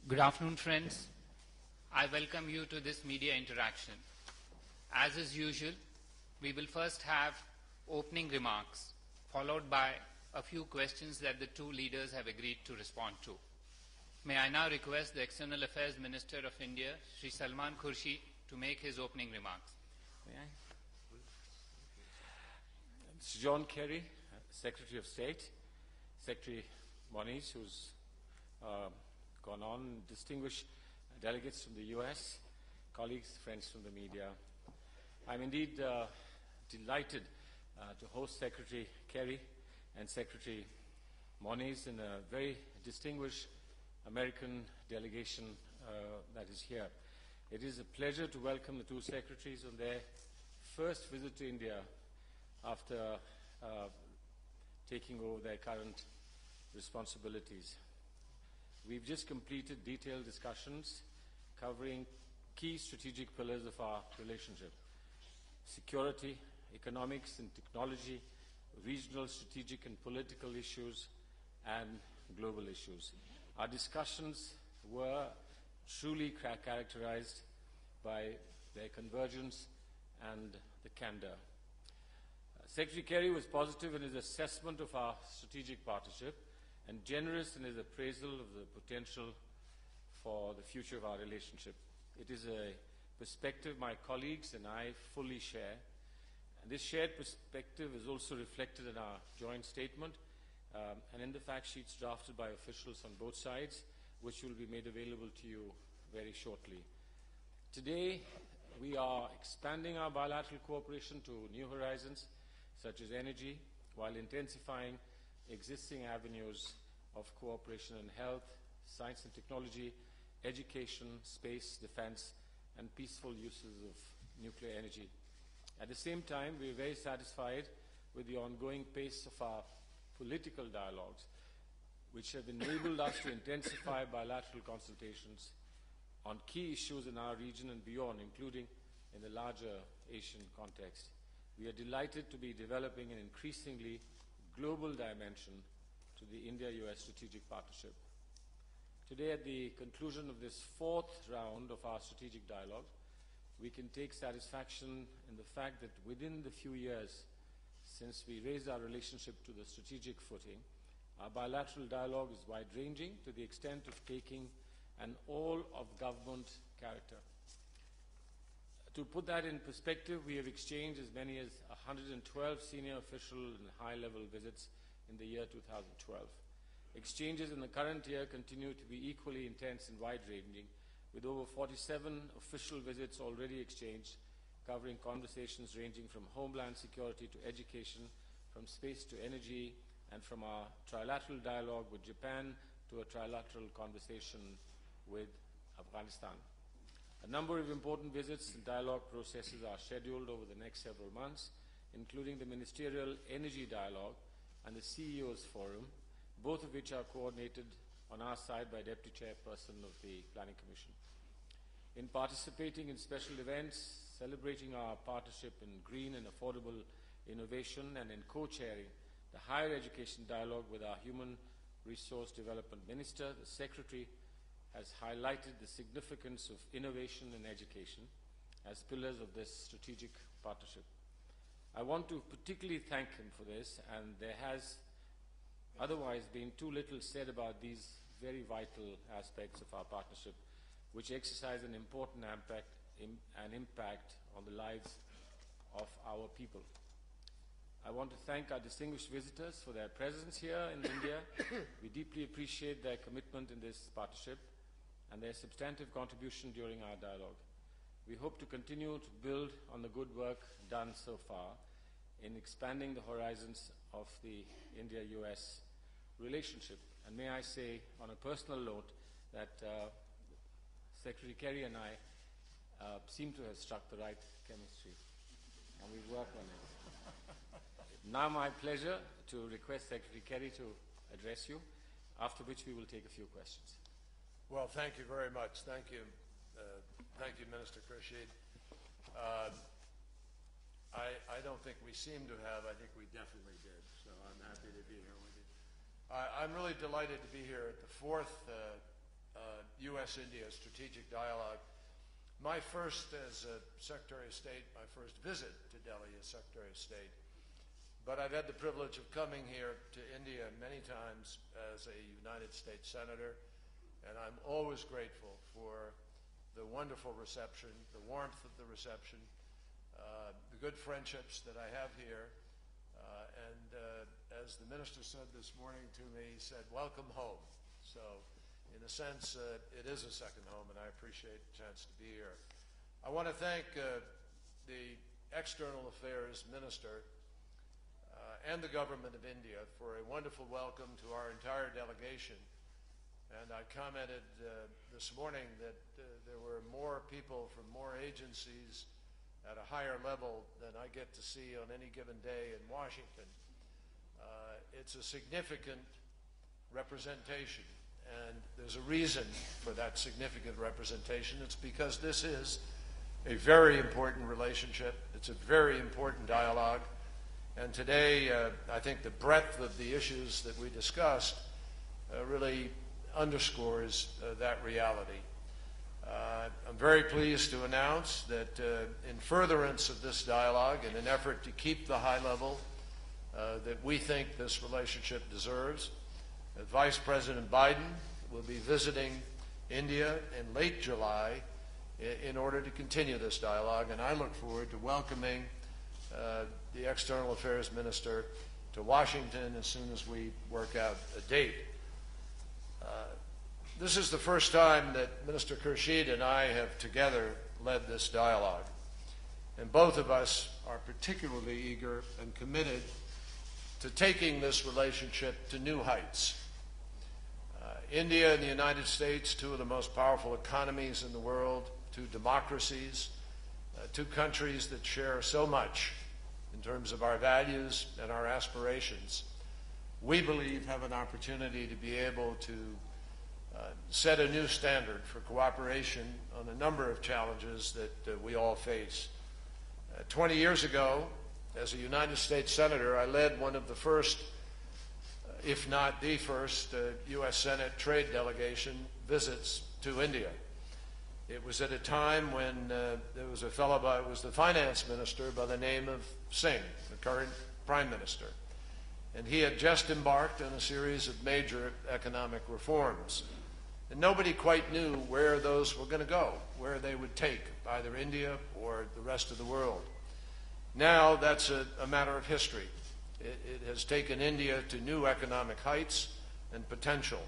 Good afternoon, friends. I welcome you to this media interaction. As is usual, we will first have opening remarks, followed by a few questions that the two leaders have agreed to respond to. May I now request the External Affairs Minister of India, Shri Salman Khurshid, to make his opening remarks. May I? Mr. John Kerry, Secretary of State, Secretary Moniz, who's gone on, distinguished delegates from the US, colleagues, friends from the media. I'm indeed delighted to host Secretary Kerry and Secretary Moniz in a very distinguished American delegation that is here. It is a pleasure to welcome the two secretaries on their first visit to India after taking over their current responsibilities. We've just completed detailed discussions covering key strategic pillars of our relationship: security, economics and technology, regional, strategic and political issues, and global issues. Our discussions were truly characterized by their convergence and the candor. Secretary Kerry was positive in his assessment of our strategic partnership and generous in his appraisal of the potential for the future of our relationship. It is a perspective my colleagues and I fully share, and this shared perspective is also reflected in our joint statement and in the fact sheets drafted by officials on both sides, which will be made available to you very shortly. Today, we are expanding our bilateral cooperation to new horizons, such as energy, while intensifying existing avenues of cooperation in health, science and technology, education, space, defense, and peaceful uses of nuclear energy. At the same time, we are very satisfied with the ongoing pace of our political dialogues, which have enabled us to intensify bilateral consultations on key issues in our region and beyond, including in the larger Asian context. We are delighted to be developing an increasingly global dimension to the India-US strategic partnership. Today, at the conclusion of this fourth round of our strategic dialogue, we can take satisfaction in the fact that within the few years since we raised our relationship to the strategic footing, our bilateral dialogue is wide-ranging to the extent of taking an all-of-government character. To put that in perspective, we have exchanged as many as 112 senior official and high-level visits in the year 2012. Exchanges in the current year continue to be equally intense and wide-ranging, with over 47 official visits already exchanged, covering conversations ranging from homeland security to education, from space to energy, and from our trilateral dialogue with Japan to a trilateral conversation with Afghanistan. A number of important visits and dialogue processes are scheduled over the next several months, including the Ministerial Energy Dialogue and the CEO's Forum, both of which are coordinated on our side by Deputy Chairperson of the Planning Commission. In participating in special events, celebrating our partnership in green and affordable innovation, and in co-chairing the higher education dialogue with our Human Resource Development Minister, the Secretary has highlighted the significance of innovation and education as pillars of this strategic partnership. I want to particularly thank him for this, and there has otherwise been too little said about these very vital aspects of our partnership, which exercise an important impact on the lives of our people. I want to thank our distinguished visitors for their presence here in India. We deeply appreciate their commitment in this partnership and their substantive contribution during our dialogue. We hope to continue to build on the good work done so far in expanding the horizons of the India-US relationship. And may I say, on a personal note, that Secretary Kerry and I seem to have struck the right chemistry, and we work on it. Now my pleasure to request Secretary Kerry to address you, after which we will take a few questions. Well, thank you very much. Thank you, Minister Khurshid. I don't think we seem to have. I think we definitely did. So I'm happy to be here with you. I'm really delighted to be here at the fourth U.S.-India strategic dialogue. My first, as Secretary of State, my first visit to Delhi as Secretary of State. But I've had the privilege of coming here to India many times as a United States Senator, and I'm always grateful for the wonderful reception, the warmth of the reception, the good friendships that I have here. And as the minister said this morning to me, he said, welcome home. So in a sense, it is a second home, and I appreciate the chance to be here. I want to thank the External Affairs Minister and the government of India for a wonderful welcome to our entire delegation. And I commented this morning that there were more people from more agencies at a higher level than I get to see on any given day in Washington. It's a significant representation, and there's a reason for that significant representation. It's because this is a very important relationship. It's a very important dialogue. And today, I think the breadth of the issues that we discussed really underscores that reality. I'm very pleased to announce that in furtherance of this dialogue, in an effort to keep the high level that we think this relationship deserves, Vice President Biden will be visiting India in late July in order to continue this dialogue, and I look forward to welcoming the External Affairs Minister to Washington as soon as we work out a date. This is the first time that Minister Khurshid and I have together led this dialogue, and both of us are particularly eager and committed to taking this relationship to new heights. India and the United States, two of the most powerful economies in the world, two democracies, two countries that share so much in terms of our values and our aspirations, we believe have an opportunity to be able to set a new standard for cooperation on a number of challenges that we all face. 20 years ago, as a United States Senator, I led one of the first, if not the first, U.S. Senate trade delegation visits to India. It was at a time when there was a fellow, it was the finance minister by the name of Singh, the current prime minister. And he had just embarked on a series of major economic reforms. And nobody quite knew where those were going to go, where they would take either India or the rest of the world. Now that's a matter of history. It has taken India to new economic heights and potential.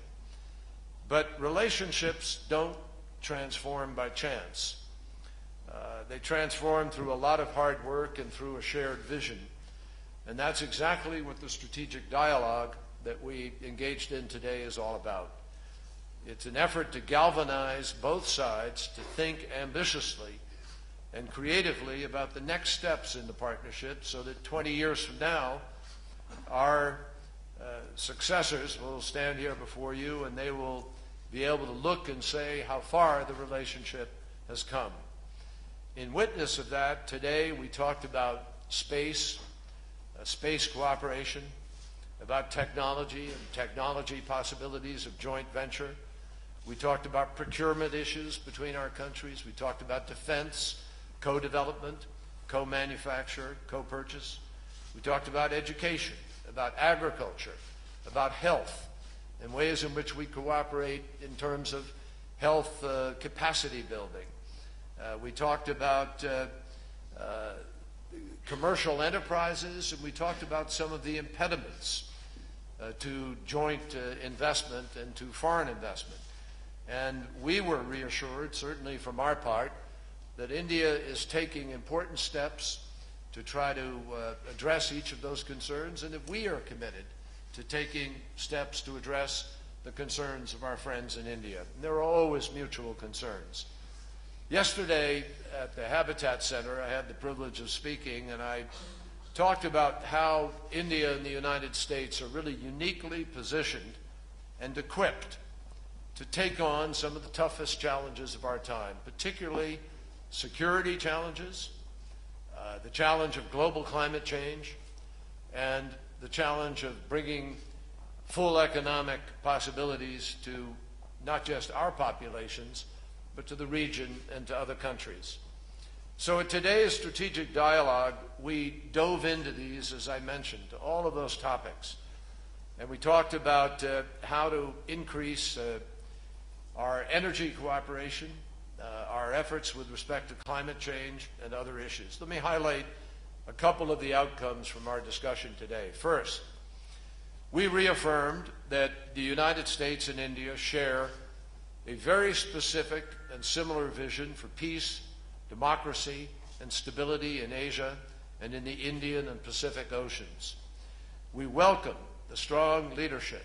But relationships don't transform by chance. They transform through a lot of hard work and through a shared vision. And that's exactly what the strategic dialogue that we engaged in today is all about. It's an effort to galvanize both sides to think ambitiously and creatively about the next steps in the partnership so that 20 years from now, our successors will stand here before you and they will be able to look and say how far the relationship has come. In witness of that, today we talked about space cooperation, about technology and technology possibilities of joint venture. We talked about procurement issues between our countries. We talked about defense, co-development, co-manufacture, co-purchase. We talked about education, about agriculture, about health, and ways in which we cooperate in terms of health capacity building. We talked about commercial enterprises, and we talked about some of the impediments to joint investment and to foreign investment. And we were reassured, certainly from our part, that India is taking important steps to try to address each of those concerns, and that we are committed to taking steps to address the concerns of our friends in India. And there are always mutual concerns. Yesterday at the Habitat Center, I had the privilege of speaking, and I talked about how India and the United States are really uniquely positioned and equipped to take on some of the toughest challenges of our time, particularly security challenges, the challenge of global climate change, and the challenge of bringing full economic possibilities to not just our populations, but to the region and to other countries. So at today's strategic dialogue, we dove into these, as I mentioned, all of those topics. And we talked about how to increase our energy cooperation, our efforts with respect to climate change and other issues. Let me highlight a couple of the outcomes from our discussion today. First, we reaffirmed that the United States and India share a very specific and similar vision for peace, democracy, and stability in Asia and in the Indian and Pacific Oceans. We welcome the strong leadership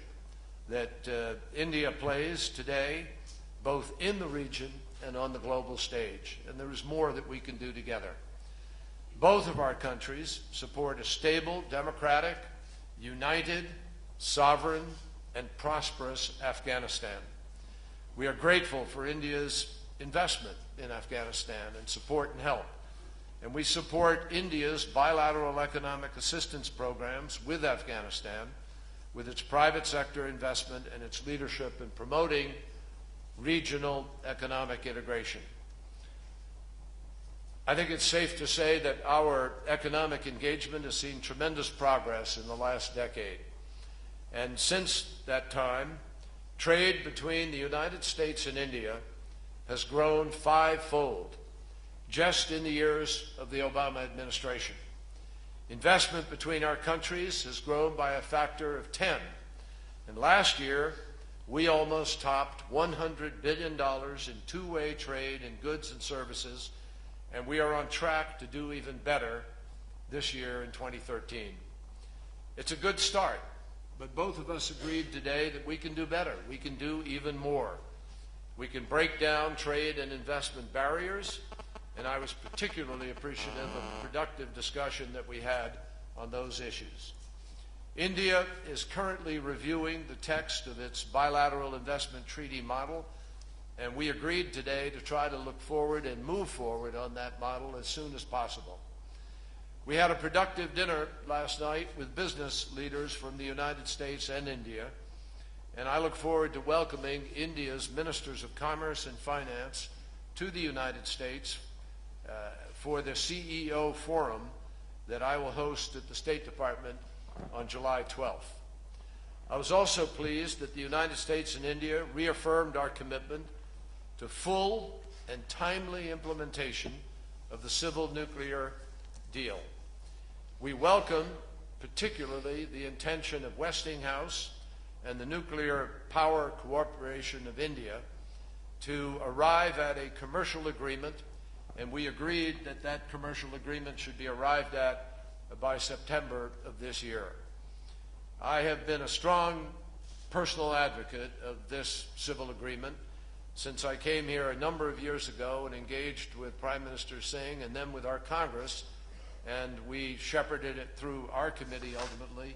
that India plays today, both in the region and on the global stage, and there is more that we can do together. Both of our countries support a stable, democratic, united, sovereign, and prosperous Afghanistan. We are grateful for India's investment in Afghanistan and support and help. And we support India's bilateral economic assistance programs with Afghanistan, with its private sector investment and its leadership in promoting regional economic integration. I think it's safe to say that our economic engagement has seen tremendous progress in the last decade. And since that time, trade between the United States and India has grown fivefold just in the years of the Obama administration. Investment between our countries has grown by a factor of 10. And last year, we almost topped $100 billion in two-way trade in goods and services, and we are on track to do even better this year in 2013. It's a good start, but both of us agreed today that we can do better. We can do even more. We can break down trade and investment barriers, and I was particularly appreciative of the productive discussion that we had on those issues. India is currently reviewing the text of its bilateral investment treaty model, and we agreed today to try to look forward and move forward on that model as soon as possible. We had a productive dinner last night with business leaders from the United States and India, and I look forward to welcoming India's Ministers of Commerce and Finance to the United States for the CEO Forum that I will host at the State Department on July 12th. I was also pleased that the United States and India reaffirmed our commitment to full and timely implementation of the civil nuclear deal. We welcome particularly the intention of Westinghouse and the Nuclear Power Corporation of India to arrive at a commercial agreement, and we agreed that that commercial agreement should be arrived at by September of this year. I have been a strong personal advocate of this civil agreement since I came here a number of years ago and engaged with Prime Minister Singh and then with our Congress, and we shepherded it through our committee ultimately,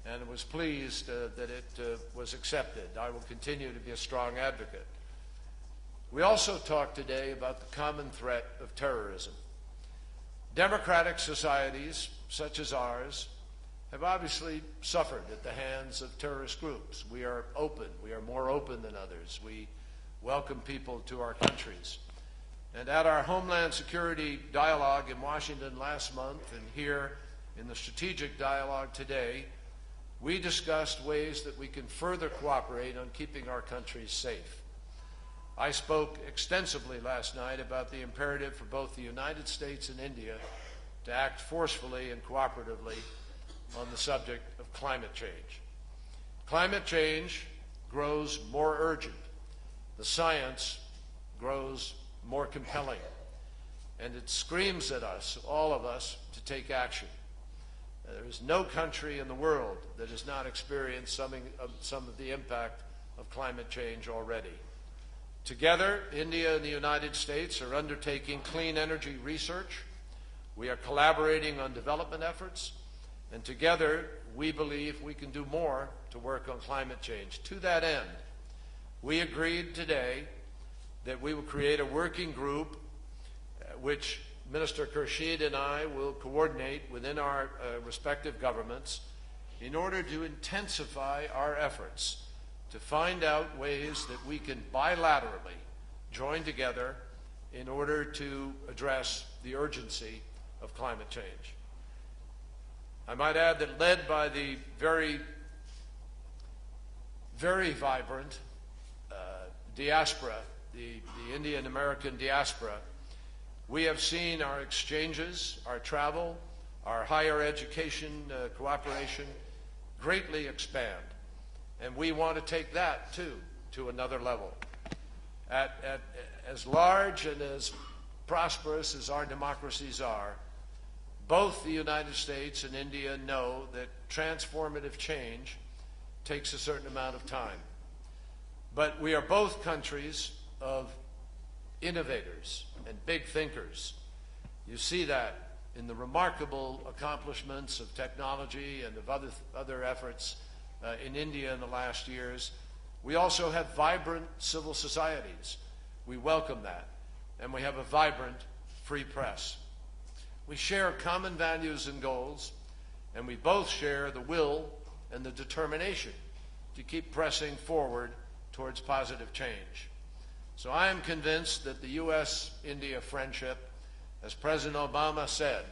and was pleased that it was accepted. I will continue to be a strong advocate. We also talked today about the common threat of terrorism. Democratic societies such as ours have obviously suffered at the hands of terrorist groups. We are open. We are more open than others. We welcome people to our countries. And at our Homeland Security Dialogue in Washington last month and here in the Strategic Dialogue today, we discussed ways that we can further cooperate on keeping our countries safe. I spoke extensively last night about the imperative for both the United States and India to act forcefully and cooperatively on the subject of climate change. Climate change grows more urgent. The science grows more compelling. And it screams at us, all of us, to take action. There is no country in the world that has not experienced some of the impact of climate change already. Together, India and the United States are undertaking clean energy research. We are collaborating on development efforts, and together we believe we can do more to work on climate change. To that end, we agreed today that we will create a working group which Minister Khurshid and I will coordinate within our respective governments in order to intensify our efforts to find out ways that we can bilaterally join together in order to address the urgency of climate change. I might add that, led by the very, very vibrant diaspora, the Indian-American diaspora, we have seen our exchanges, our travel, our higher education cooperation greatly expand. And we want to take that, too, to another level. As large and as prosperous as our democracies are, both the United States and India know that transformative change takes a certain amount of time. But we are both countries of innovators and big thinkers. You see that in the remarkable accomplishments of technology and of other efforts in India in the last years. We also have vibrant civil societies. We welcome that. And we have a vibrant free press. We share common values and goals, and we both share the will and the determination to keep pressing forward towards positive change. So I am convinced that the U.S.-India friendship, as President Obama said,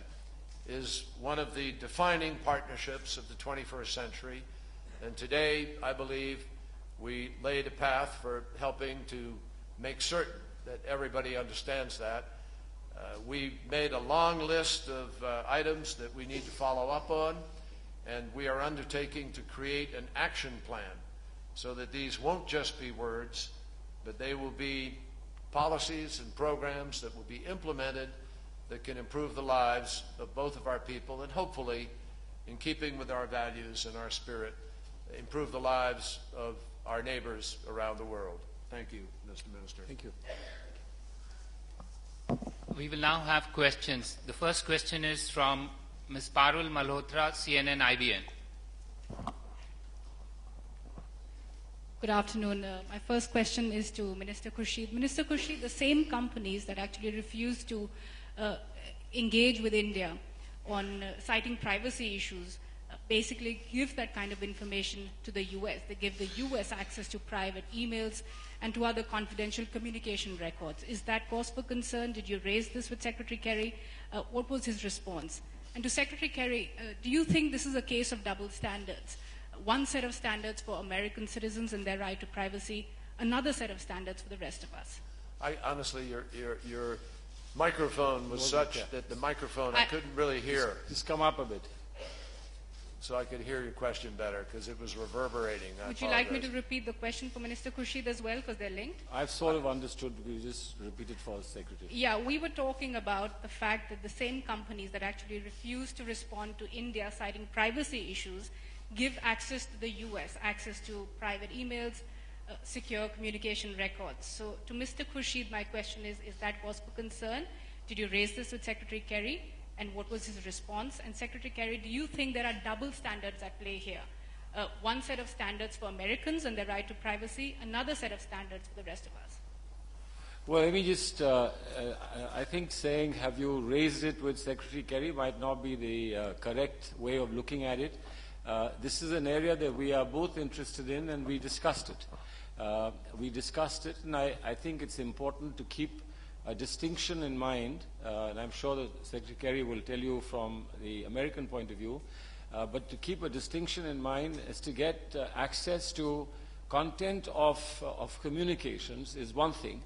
is one of the defining partnerships of the 21st century. And today, I believe, we laid a path for helping to make certain that everybody understands that. We made a long list of items that we need to follow up on, and we are undertaking to create an action plan so that these won't just be words, but they will be policies and programs that will be implemented that can improve the lives of both of our people and hopefully, in keeping with our values and our spirit, improve the lives of our neighbors around the world. Thank you, Mr. Minister. Thank you. We will now have questions. The first question is from Ms. Parul Malhotra, CNN IBN. Good afternoon. My first question is to Minister Khurshid. Minister Khurshid, the same companies that actually refuse to engage with India on citing privacy issues basically give that kind of information to the U.S. They give the U.S. access to private emails and to other confidential communication records. Is that cause for concern? Did you raise this with Secretary Kerry? What was his response? And to Secretary Kerry, do you think this is a case of double standards? One set of standards for American citizens and their right to privacy, another set of standards for the rest of us? Honestly, your microphone was such that the microphone I couldn't really hear. Just come up a bit. So I could hear your question better because it was reverberating. Would you like me to repeat the question for Minister Khurshid as well, because they're linked? I've sort of understood. You just repeat it for the Secretary. Yeah, we were talking about the fact that the same companies that actually refuse to respond to India citing privacy issues give access to the U.S., access to private emails, secure communication records. So to Mr. Khurshid, my question is that cause for concern? Did you raise this with Secretary Kerry? And what was his response? And Secretary Kerry, do you think there are double standards at play here? One set of standards for Americans and their right to privacy, another set of standards for the rest of us? Well, let me just, I think saying have you raised it with Secretary Kerry might not be the correct way of looking at it. This is an area that we are both interested in, and we discussed it. And I think it's important to keep a distinction in mind, and I'm sure that Secretary Kerry will tell you from the American point of view, but to keep a distinction in mind is to get access to content of communications is one thing,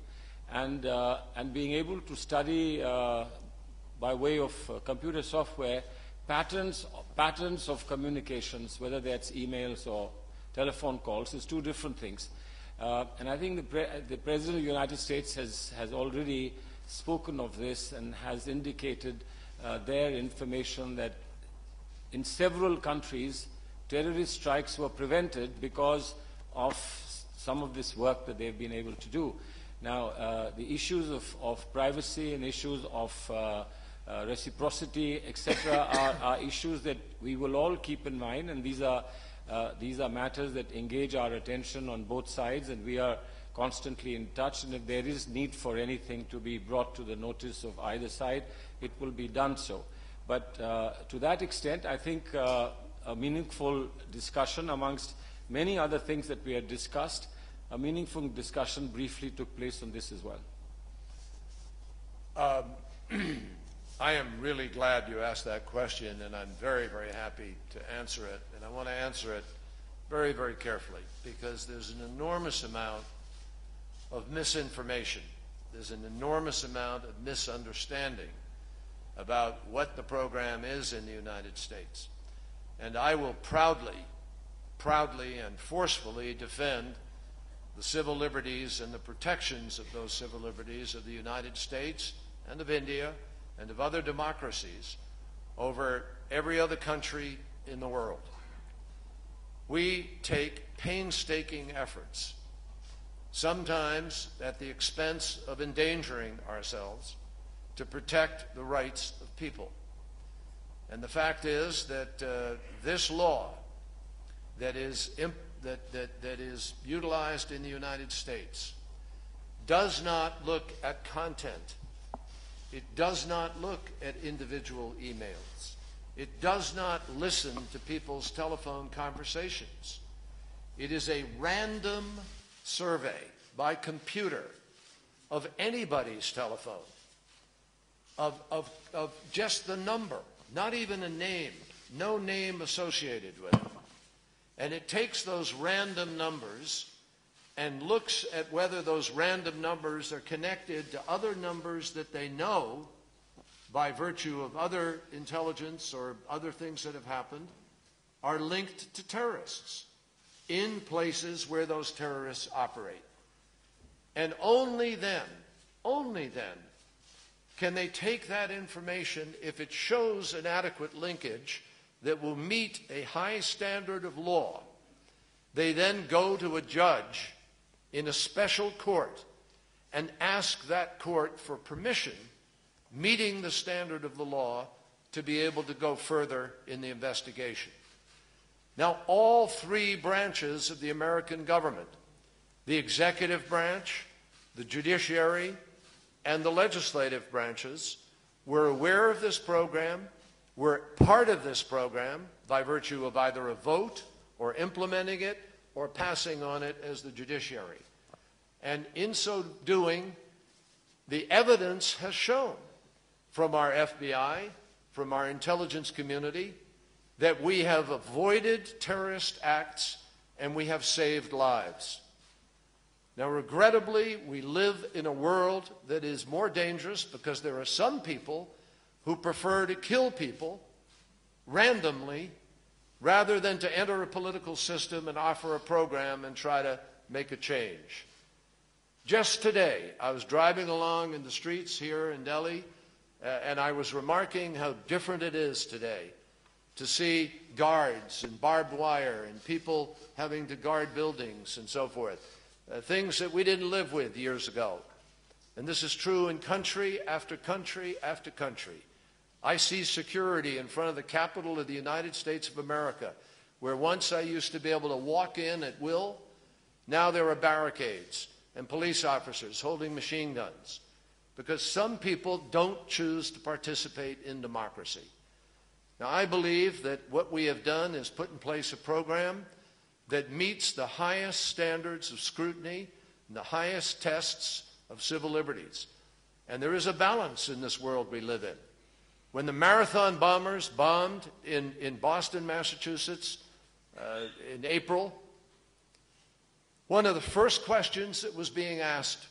and being able to study by way of computer software patterns of communications, whether that's emails or telephone calls, is two different things. And I think the President of the United States has already spoken of this and has indicated their information that in several countries terrorist strikes were prevented because of some of this work that they've been able to do. Now, the issues of privacy and issues of reciprocity, etc., are issues that we will all keep in mind, and these are matters that engage our attention on both sides, and we are constantly in touch, and if there is need for anything to be brought to the notice of either side, it will be done so. But to that extent, I think a meaningful discussion amongst many other things that we had discussed. A meaningful discussion briefly took place on this as well. I am really glad you asked that question, and I'm very, very happy to answer it. And I want to answer it very, very carefully, because there's an enormous amount of misinformation. There's an enormous amount of misunderstanding about what the program is in the United States. And I will proudly and forcefully defend the civil liberties and the protections of those civil liberties of the United States and of India and of other democracies over every other country in the world. We take painstaking efforts, sometimes at the expense of endangering ourselves, to protect the rights of people. And the fact is that this law that is utilized in the United States does not look at content. It does not look at individual emails. It does not listen to people's telephone conversations. It is a random survey by computer of anybody's telephone, of just the number, not even a name, no name associated with it. And it takes those random numbers and looks at whether those random numbers are connected to other numbers that they know by virtue of other intelligence or other things that have happened are linked to terrorists in places where those terrorists operate. And only then can they take that information if it shows an adequate linkage that will meet a high standard of law. They then go to a judge in a special court and ask that court for permission, meeting the standard of the law, to be able to go further in the investigation. Now, all three branches of the American government, the executive branch, the judiciary, and the legislative branches, were aware of this program, were part of this program by virtue of either a vote or implementing it or passing on it as the judiciary. And in so doing, the evidence has shown from our FBI, from our intelligence community, that we have avoided terrorist acts and we have saved lives. Now, regrettably, we live in a world that is more dangerous because there are some people who prefer to kill people randomly rather than to enter a political system and offer a program and try to make a change. Just today, I was driving along in the streets here in Delhi, and I was remarking how different it is today to see guards and barbed wire and people having to guard buildings and so forth, things that we didn't live with years ago. And this is true in country after country after country. I see security in front of the Capitol of the United States of America, where once I used to be able to walk in at will. Now there are barricades and police officers holding machine guns because some people don't choose to participate in democracy. Now, I believe that what we have done is put in place a program that meets the highest standards of scrutiny and the highest tests of civil liberties. And there is a balance in this world we live in. When the Marathon bombers bombed in Boston, Massachusetts in April, one of the first questions that was being asked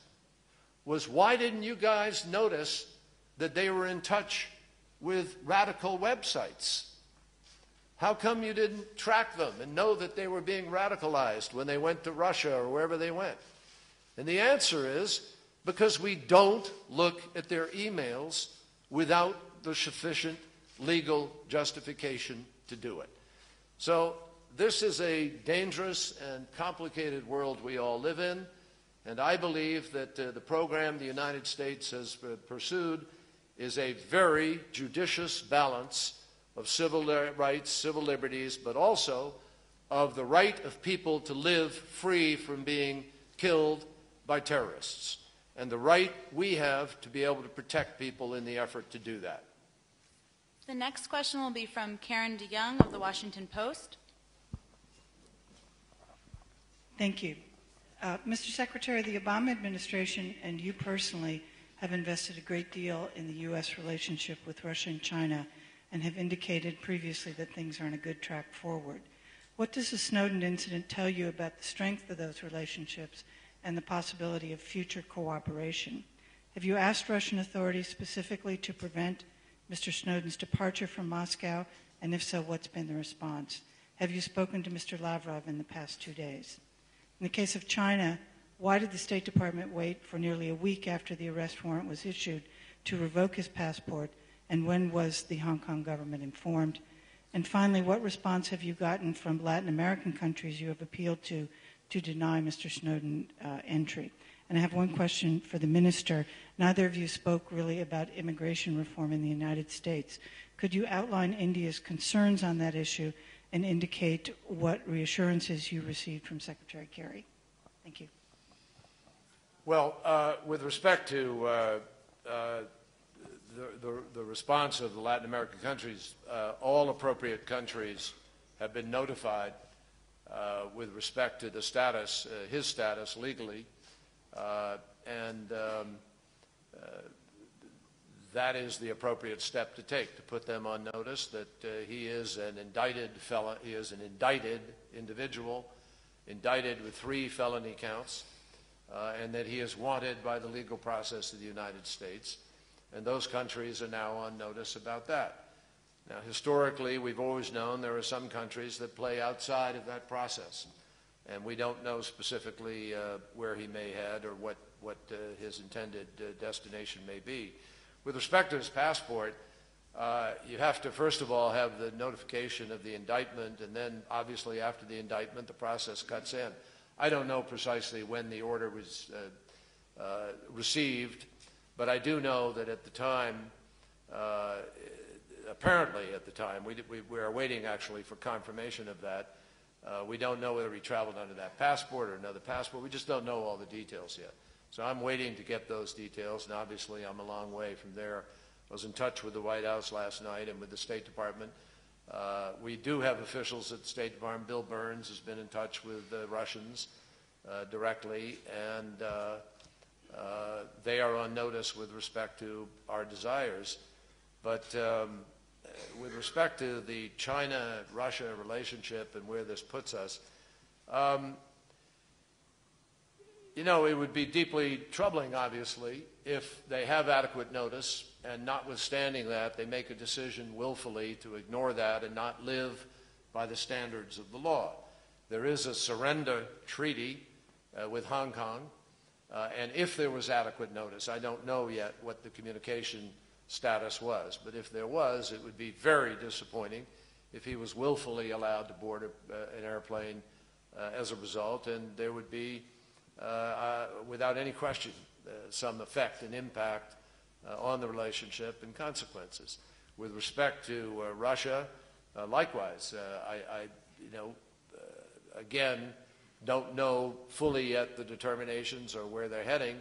was, why didn't you guys notice that they were in touch with radical websites? How come you didn't track them and know that they were being radicalized when they went to Russia or wherever they went? And the answer is because we don't look at their emails without the sufficient legal justification to do it. So this is a dangerous and complicated world we all live in, and I believe that the program the United States has pursued is a very judicious balance of civil rights, civil liberties, but also of the right of people to live free from being killed by terrorists, and the right we have to be able to protect people in the effort to do that. The next question will be from Karen DeYoung of the Washington Post. Thank you. Mr. Secretary, the Obama administration and you personally have invested a great deal in the U.S. relationship with Russia and China and have indicated previously that things are on a good track forward. What does the Snowden incident tell you about the strength of those relationships and the possibility of future cooperation? Have you asked Russian authorities specifically to prevent Mr. Snowden's departure from Moscow, and if so, what's been the response? Have you spoken to Mr. Lavrov in the past 2 days? In the case of China, why did the State Department wait for nearly a week after the arrest warrant was issued to revoke his passport, and when was the Hong Kong government informed? And finally, what response have you gotten from Latin American countries you have appealed to deny Mr. Snowden entry? And I have one question for the minister. Neither of you spoke really about immigration reform in the United States. Could you outline India's concerns on that issue and indicate what reassurances you received from Secretary Kerry? Thank you. Well, with respect to the response of the Latin American countries, all appropriate countries have been notified with respect to the status, his status legally, and that is the appropriate step to take, to put them on notice that he is an indicted felon, he is an indicted individual, indicted with 3 felony counts, and that he is wanted by the legal process of the United States. And those countries are now on notice about that. Now, historically, we've always known there are some countries that play outside of that process, and we don't know specifically where he may head or what his intended destination may be. With respect to his passport, you have to, first of all, have the notification of the indictment, and then, obviously, after the indictment, the process cuts in. I don't know precisely when the order was received, but I do know that at the time, apparently at the time, we are waiting actually for confirmation of that. We don't know whether he traveled under that passport or another passport. We just don't know all the details yet. So I'm waiting to get those details, and obviously I'm a long way from there. I was in touch with the White House last night and with the State Department. We do have officials at the State Department. Bill Burns has been in touch with the Russians directly, and they are on notice with respect to our desires. But with respect to the China-Russia relationship and where this puts us, you know, it would be deeply troubling, obviously, if they have adequate notice, and notwithstanding that, they make a decision willfully to ignore that and not live by the standards of the law. There is a surrender treaty with Hong Kong, and if there was adequate notice, I don't know yet what the communication status was, but if there was, it would be very disappointing if he was willfully allowed to board an airplane as a result, and there would be, without any question, some effect and impact on the relationship and consequences. With respect to Russia, likewise, again, don't know fully yet the determinations or where they're heading,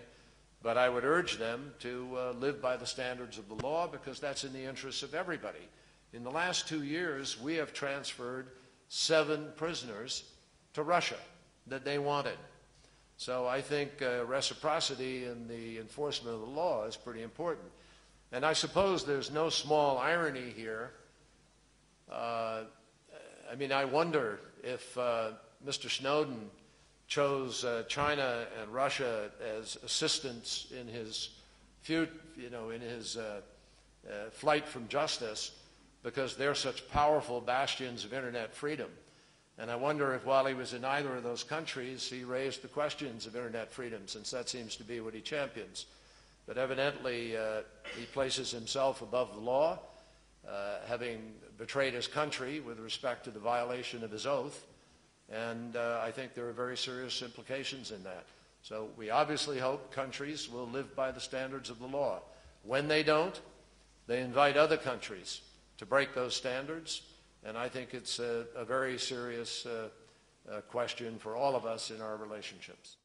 but I would urge them to live by the standards of the law, because that's in the interests of everybody. In the last 2 years, we have transferred 7 prisoners to Russia that they wanted. So I think reciprocity in the enforcement of the law is pretty important. And I suppose there's no small irony here. I mean, I wonder if Mr. Snowden chose China and Russia as assistants in his, flight from justice, because they're such powerful bastions of internet freedom. And I wonder if while he was in either of those countries, he raised the questions of internet freedom, since that seems to be what he champions. But evidently, he places himself above the law, having betrayed his country with respect to the violation of his oath. And I think there are very serious implications in that. So we obviously hope countries will live by the standards of the law. When they don't, they invite other countries to break those standards. And I think it's a very serious question for all of us in our relationships.